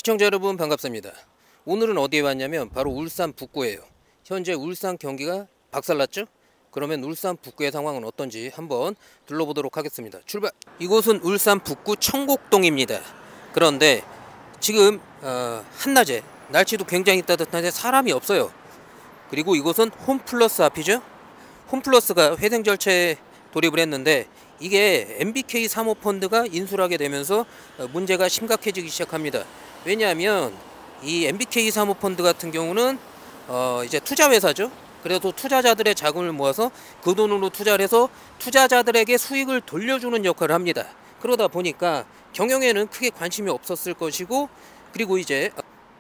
시청자 여러분 반갑습니다. 오늘은 어디에 왔냐면 바로 울산 북구예요. 현재 울산 경기가 박살났죠? 그러면 울산 북구의 상황은 어떤지 한번 둘러보도록 하겠습니다. 출발! 이곳은 울산 북구 청곡동입니다. 그런데 지금 한낮에 날씨도 굉장히 따뜻한데 사람이 없어요. 그리고 이곳은 홈플러스 앞이죠. 홈플러스가 회생 절차에 돌입을 했는데 이게 MBK 사모펀드가 인수를 하게 되면서 문제가 심각해지기 시작합니다. 왜냐하면 이 MBK 사모펀드 같은 경우는 이제 투자회사죠. 그래도 투자자들의 자금을 모아서 그 돈으로 투자를 해서 투자자들에게 수익을 돌려주는 역할을 합니다. 그러다 보니까 경영에는 크게 관심이 없었을 것이고, 그리고 이제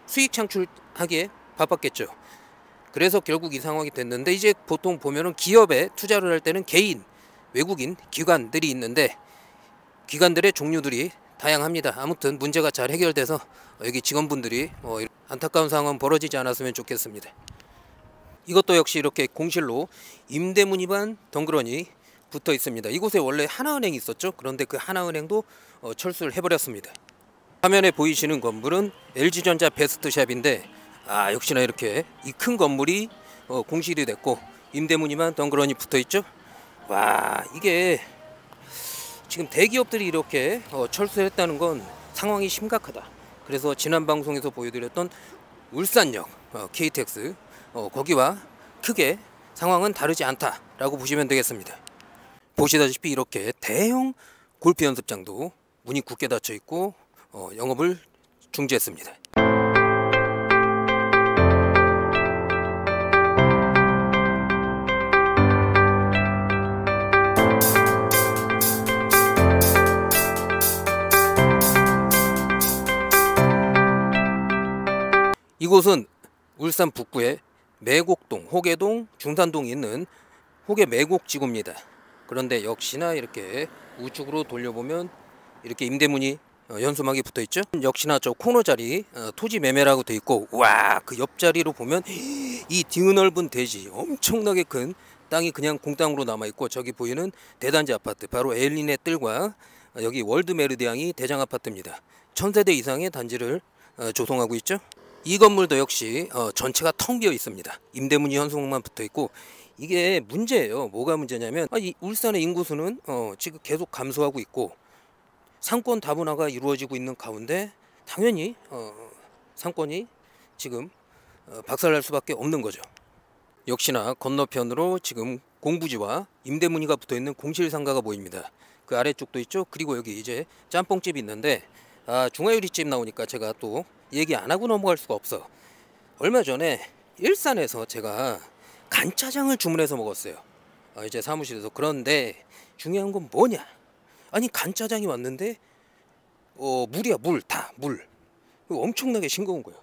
수익 창출하기에 바빴겠죠. 그래서 결국 이 상황이 됐는데, 이제 보통 보면은 기업에 투자를 할 때는 개인, 외국인, 기관들이 있는데 기관들의 종류들이 다양합니다. 아무튼 문제가 잘 해결돼서 여기 직원분들이 안타까운 상황은 벌어지지 않았으면 좋겠습니다. 이것도 역시 이렇게 공실로 임대문의반 덩그러니 붙어 있습니다. 이곳에 원래 하나은행이 있었죠. 그런데 그 하나은행도 철수를 해버렸습니다. 화면에 보이시는 건물은 LG전자 베스트샵인데, 역시나 이렇게 이 큰 건물이 공실이 됐고 임대문의만 덩그러니 붙어 있죠. 와, 이게 지금 대기업들이 이렇게 철수했다는 건 상황이 심각하다. 그래서 지난 방송에서 보여드렸던 울산역 KTX 거기와 크게 상황은 다르지 않다라고 보시면 되겠습니다. 보시다시피 이렇게 대형 골프 연습장도 문이 굳게 닫혀 있고 영업을 중지했습니다. 이곳은 울산 북구에 매곡동, 호계동, 중산동이 있는 호계 매곡지구입니다. 그런데 역시나 이렇게 우측으로 돌려보면 이렇게 임대문이 현수막이 붙어 있죠. 역시나 저 코너 자리 토지 매매라고 돼 있고, 와, 그 옆자리로 보면 이 드넓은 대지, 엄청나게 큰 땅이 그냥 공땅으로 남아 있고, 저기 보이는 대단지 아파트 바로 엘리네 뜰과 여기 월드 메르디앙이 대장 아파트입니다. 1000세대 이상의 단지를 조성하고 있죠. 이 건물도 역시 전체가 텅 비어 있습니다. 임대문이 현수막만 붙어 있고, 이게 문제예요. 뭐가 문제냐면 이 울산의 인구수는 지금 계속 감소하고 있고 상권 다분화가 이루어지고 있는 가운데 당연히 상권이 지금 박살날 수밖에 없는 거죠. 역시나 건너편으로 지금 공부지와 임대문이가 붙어 있는 공실상가가 보입니다. 그 아래쪽도 있죠. 그리고 여기 이제 짬뽕집이 있는데, 중화요리집 나오니까 제가 또 얘기 안 하고 넘어갈 수가 없어. 얼마 전에 일산에서 제가 간짜장을 주문해서 먹었어요. 이제 사무실에서. 그런데 중요한 건 뭐냐? 아니, 간짜장이 왔는데 물이야, 물. 다 물. 엄청나게 싱거운 거예요.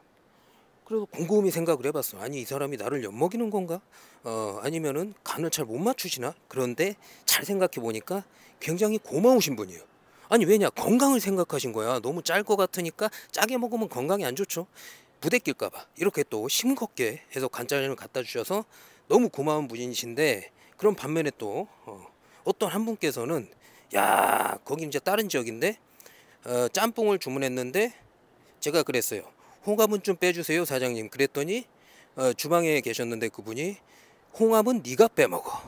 그래서 곰곰이 생각을 해봤어. 아니, 이 사람이 나를 엿먹이는 건가? 아니면은 간을 잘 못 맞추시나? 그런데 잘 생각해 보니까 굉장히 고마우신 분이에요. 아니, 왜냐? 건강을 생각하신 거야. 너무 짤 것 같으니까 짜게 먹으면 건강에 안 좋죠. 부대낄까봐 이렇게 또 싱겁게 해서 간짜장을 갖다 주셔서 너무 고마운 분이신데, 그런 반면에 또 어떤 한 분께서는, 야, 거기 이제 다른 지역인데 짬뽕을 주문했는데 제가 그랬어요. 홍합은 좀 빼주세요, 사장님. 그랬더니 주방에 계셨는데 그분이 홍합은 네가 빼먹어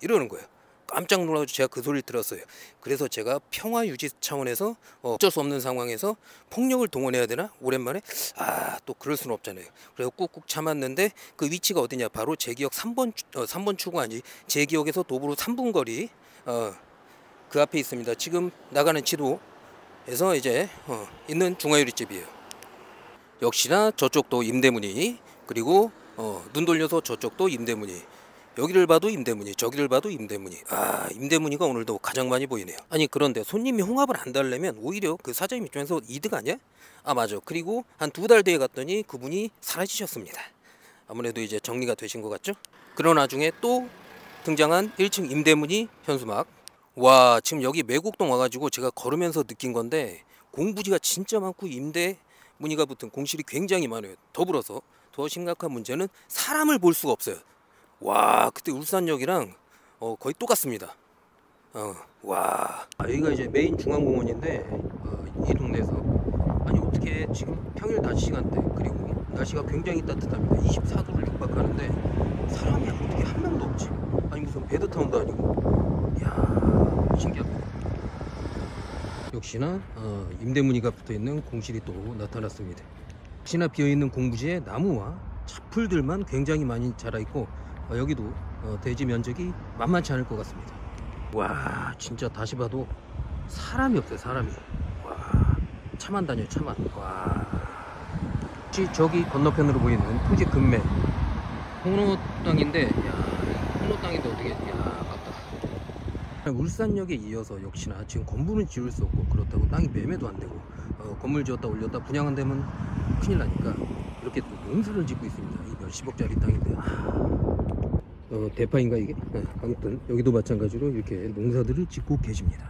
이러는 거예요. 깜짝 놀라서 제가 그 소리를 들었어요. 그래서 제가 평화 유지 차원에서 어쩔 수 없는 상황에서 폭력을 동원해야 되나? 오랜만에 또 그럴 수는 없잖아요. 그래서 꾹꾹 참았는데 그 위치가 어디냐? 바로 제 기억 3번 출구 아니, 제 기억에서 도보로 3분 거리 그 앞에 있습니다. 지금 나가는 지도에서 이제 있는 중화요리집이에요. 역시나 저쪽도 임대문이, 그리고 눈 돌려서 저쪽도 임대문이, 여기를 봐도 임대문이, 저기를 봐도 임대문이. 임대문이가 오늘도 가장 많이 보이네요. 아니, 그런데 손님이 홍합을 안 달래면 오히려 그 사장님 입장에서 이득 아니야? 맞아. 그리고 한 2달 뒤에 갔더니 그분이 사라지셨습니다. 아무래도 이제 정리가 되신 것 같죠? 그런 와중에 또 등장한 1층 임대문이 현수막. 와, 지금 여기 매곡동 와가지고 제가 걸으면서 느낀 건데 공부지가 진짜 많고 임대문이가 붙은 공실이 굉장히 많아요. 더불어서 더 심각한 문제는 사람을 볼 수가 없어요. 와, 그때 울산역이랑 거의 똑같습니다. 와, 여기가 이제 메인 중앙공원인데 이 동네에서 아니 어떻게 지금 평일 낮 시간대 그리고 날씨가 굉장히 따뜻합니다. 24도를 육박하는데 사람이 어떻게 한 명도 없지? 아니 무슨 베드타운도 아니고. 이야 신기합니다. 역시나 임대문의가 붙어있는 공실이 또 나타났습니다. 역시나 비어있는 공부지에 나무와 잡풀들만 굉장히 많이 자라있고 여기도 대지 면적이 만만치 않을 것 같습니다. 와 진짜 다시 봐도 사람이 없어요. 사람이. 와 차만 다녀요. 차만. 와 저기 건너편으로 보이는 토지 금매 홍로 땅인데 야 홍로 땅인데 어떻게 야 아깝다. 울산역에 이어서 역시나 지금 건물은 지을 수 없고 그렇다고 땅이 매매도 안 되고 건물 지었다 올렸다 분양 안 되면 큰일 나니까 이렇게 또 농사를 짓고 있습니다. 이 몇십억짜리 땅인데 대파인가 이게? 아무튼 여기도 마찬가지로 이렇게 농사들을 짓고 계십니다.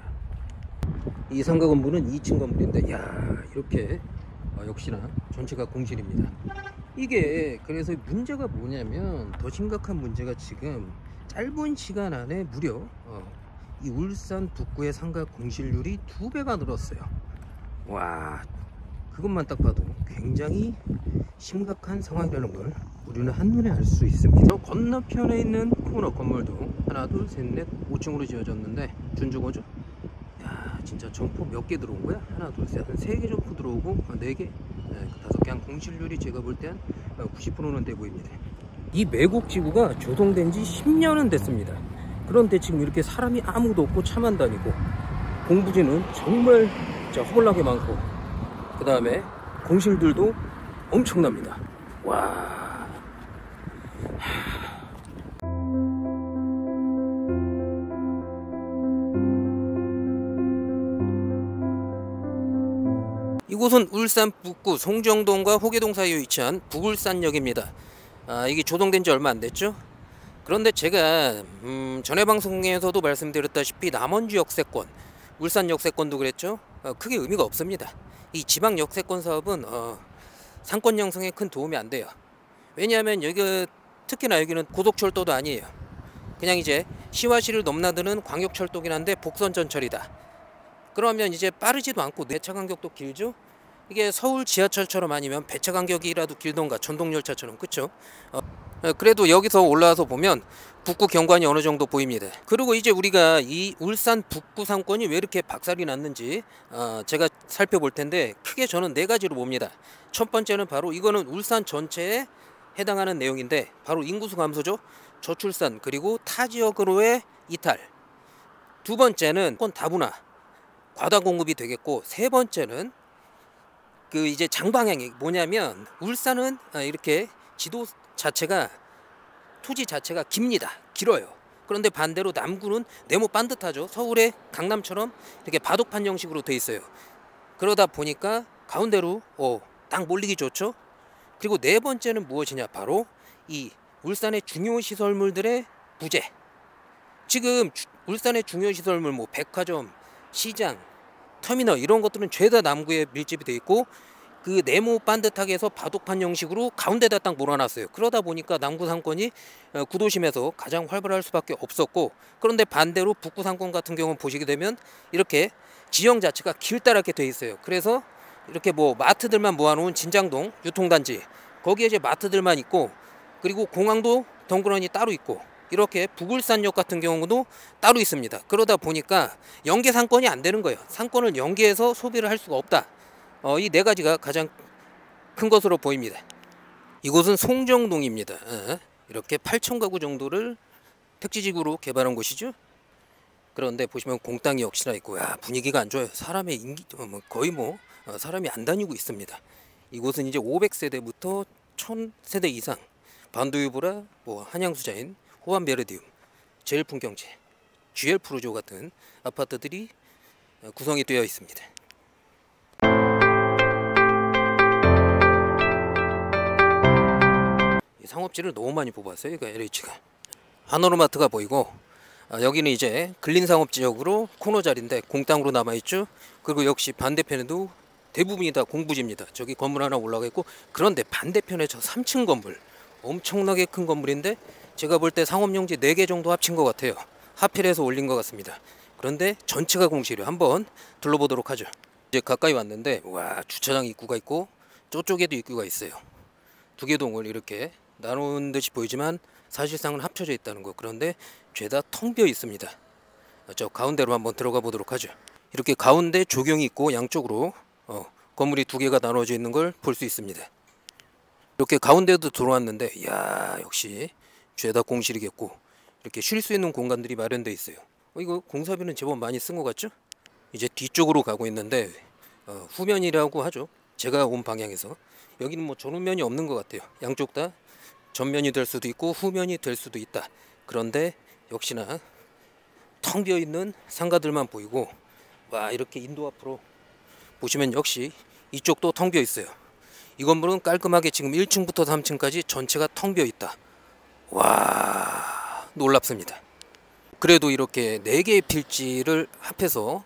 이 상가 건물은 2층 건물인데 야 이렇게 역시나 전체가 공실입니다. 이게 그래서 문제가 뭐냐면 더 심각한 문제가 지금 짧은 시간 안에 무려 이 울산 북구의 상가 공실률이 2배가 늘었어요. 와 그것만 딱 봐도 굉장히 심각한 상황이라는 걸 우리는 한눈에 알 수 있습니다. 건너편에 있는 코너 건물도 하나 둘 셋 넷 5층으로 지어졌는데 준주거죠. 야 진짜 점포 몇 개 들어온 거야? 하나 둘 셋 한 3개 점포 들어오고 4개 5개 한 공실률이 제가 볼 때 한 90%는 돼 보입니다. 이 매곡 지구가 조성된 지 10년은 됐습니다. 그런데 지금 이렇게 사람이 아무도 없고 차만 다니고 공부지는 정말 허벌나게 많고 그 다음에 공실들도 엄청납니다. 와 이곳은 울산 북구 송정동과 호계동 사이에 위치한 북울산역입니다. 이게 조성된 지 얼마 안 됐죠? 그런데 제가 전에 방송에서도 말씀드렸다시피 남원주 역세권, 울산 역세권도 그랬죠? 크게 의미가 없습니다. 이 지방 역세권 사업은 상권 형성에 큰 도움이 안 돼요. 왜냐하면 여기가 특히나 여기는 고속철도도 아니에요. 그냥 이제 시와 시를 넘나드는 광역철도긴 한데 복선 전철이다. 그러면 이제 빠르지도 않고 내차 간격도 길죠? 이게 서울 지하철처럼 아니면 배차 간격이라도 길던가 전동열차처럼 그쵸? 그래도 여기서 올라와서 보면 북구 경관이 어느 정도 보입니다. 그리고 이제 우리가 이 울산 북구 상권이 왜 이렇게 박살이 났는지 제가 살펴볼 텐데 크게 저는 4가지로 봅니다. 첫 번째는 바로 이거는 울산 전체에 해당하는 내용인데 바로 인구수 감소죠. 저출산 그리고 타 지역으로의 이탈. 두 번째는 다분화 과다 공급이 되겠고 세 번째는 그 이제 장방향이 뭐냐면 울산은 이렇게 지도 자체가 토지 자체가 깁니다. 길어요. 그런데 반대로 남구는 네모 반듯하죠. 서울의 강남처럼 이렇게 바둑판 형식으로 돼 있어요. 그러다 보니까 가운데로 땅 몰리기 좋죠. 그리고 네 번째는 무엇이냐 바로 이 울산의 중요 시설물들의 부재. 지금 울산의 중요 시설물 뭐 백화점, 시장, 터미널 이런 것들은 죄다 남구에 밀집이 돼 있고 그 네모 반듯하게 해서 바둑판 형식으로 가운데다 딱 몰아놨어요. 그러다 보니까 남구 상권이 구도심에서 가장 활발할 수밖에 없었고 그런데 반대로 북구 상권 같은 경우는 보시게 되면 이렇게 지형 자체가 길다랗게 돼 있어요. 그래서 이렇게 뭐 마트들만 모아놓은 진장동 유통단지 거기에 이제 마트들만 있고 그리고 공항도 덩그러니 따로 있고 이렇게 북울산역 같은 경우도 따로 있습니다. 그러다 보니까 연계 상권이 안 되는 거예요. 상권을 연계해서 소비를 할 수가 없다. 이 4가지가 가장 큰 것으로 보입니다. 이곳은 송정동입니다. 이렇게 8,000가구 정도를 택지지구로 개발한 곳이죠. 그런데 보시면 공땅이 역시나 있고 분위기가 안 좋아요. 사람의 인기 거의 사람이 안 다니고 있습니다. 이곳은 이제 500세대부터 1000세대 이상 반도유보라 한양수자인 호환베르디움, 제일풍경채, GL 프로조 같은 아파트들이 구성이 되어 있습니다. 상업지를 너무 많이 뽑았어요. 그러니까 LH가 하노르마트가 보이고 여기는 이제 근린상업지역으로 코너 자리인데 공땅으로 남아있죠. 그리고 역시 반대편에도 대부분이 다 공부지입니다. 저기 건물 하나 올라가 있고 그런데 반대편에 저 3층 건물 엄청나게 큰 건물인데 제가 볼 때 상업용지 4개 정도 합친 것 같아요. 하필해서 올린 것 같습니다. 그런데 전체가 공실이에요. 한번 둘러보도록 하죠. 이제 가까이 왔는데 와, 주차장 입구가 있고 저쪽에도 입구가 있어요. 두 개 동을 이렇게 나눈 듯이 보이지만 사실상은 합쳐져 있다는 거. 그런데 죄다 텅 비어 있습니다. 저 가운데로 한번 들어가 보도록 하죠. 이렇게 가운데 조경이 있고 양쪽으로 건물이 두 개가 나눠져 있는 걸 볼 수 있습니다. 이렇게 가운데도 들어왔는데 이야, 역시 죄다 공실이겠고 이렇게 쉴 수 있는 공간들이 마련되어 있어요. 이거 공사비는 제법 많이 쓴 것 같죠? 이제 뒤쪽으로 가고 있는데 후면이라고 하죠. 제가 온 방향에서 여기는 뭐 전후면이 없는 것 같아요. 양쪽 다 전면이 될 수도 있고 후면이 될 수도 있다. 그런데 역시나 텅 비어 있는 상가들만 보이고, 와, 이렇게 인도 앞으로 보시면 역시 이쪽도 텅 비어 있어요. 이 건물은 깔끔하게 지금 1층부터 3층까지 전체가 텅 비어 있다. 와, 놀랍습니다. 그래도 이렇게 4개의 필지를 합해서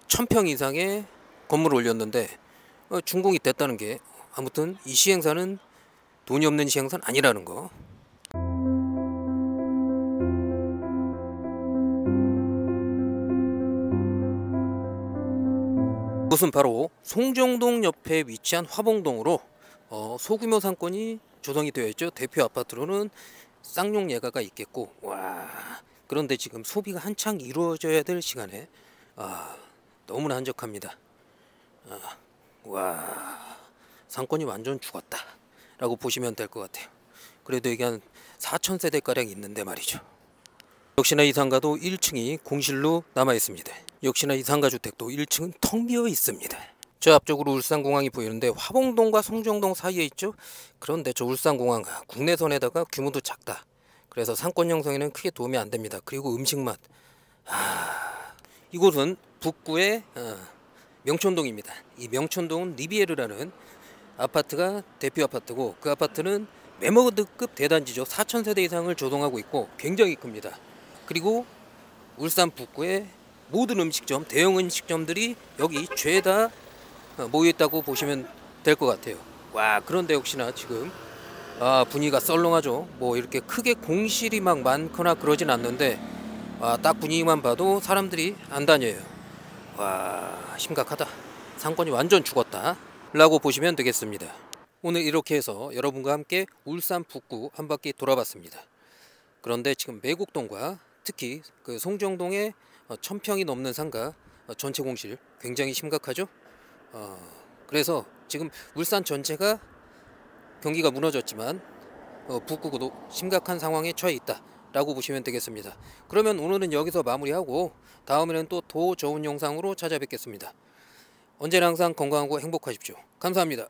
1000평 이상의 건물을 올렸는데 준공이 됐다는 게 아무튼 이 시행사는 돈이 없는 시행사는 아니라는 거. 이곳은 바로 송정동 옆에 위치한 화봉동으로 소규모 상권이 조성이 되어 있죠. 대표 아파트로는 쌍용 예가가 있겠고, 와, 그런데 지금 소비가 한창 이루어져야 될 시간에 너무나 한적합니다. 와, 상권이 완전 죽었다 라고 보시면 될 것 같아요. 그래도 이게 한 4000세대가량 있는데 말이죠. 역시나 이 상가도 1층이 공실로 남아 있습니다. 역시나 이 상가 주택도 1층은 텅 비어 있습니다. 저 앞쪽으로 울산공항이 보이는데 화봉동과 송정동 사이에 있죠. 그런데 저 울산공항 국내선에다가 규모도 작다. 그래서 상권 형성에는 크게 도움이 안 됩니다. 그리고 음식 맛, 이곳은 북구의 명촌동입니다. 이 명촌동은 리비에르라는 아파트가 대표 아파트고, 그 아파트는 메모드급 대단지죠. 4000세대 이상을 조성하고 있고 굉장히 큽니다. 그리고 울산 북구의 모든 음식점, 대형 음식점들이 여기 죄다 모여있다고 보시면 될 것 같아요. 와, 그런데 역시나 지금 분위기가 썰렁하죠. 뭐 이렇게 크게 공실이 막 많거나 그러진 않는데 딱 분위기만 봐도 사람들이 안 다녀요. 와, 심각하다. 상권이 완전 죽었다 라고 보시면 되겠습니다. 오늘 이렇게 해서 여러분과 함께 울산 북구 한 바퀴 돌아봤습니다. 그런데 지금 매곡동과 특히 그 송정동의 1000평이 넘는 상가 전체 공실 굉장히 심각하죠. 그래서 지금 울산 전체가 경기가 무너졌지만 북구도 심각한 상황에 처해 있다 라고 보시면 되겠습니다. 그러면 오늘은 여기서 마무리하고 다음에는 또 더 좋은 영상으로 찾아뵙겠습니다. 언제나 항상 건강하고 행복하십시오. 감사합니다.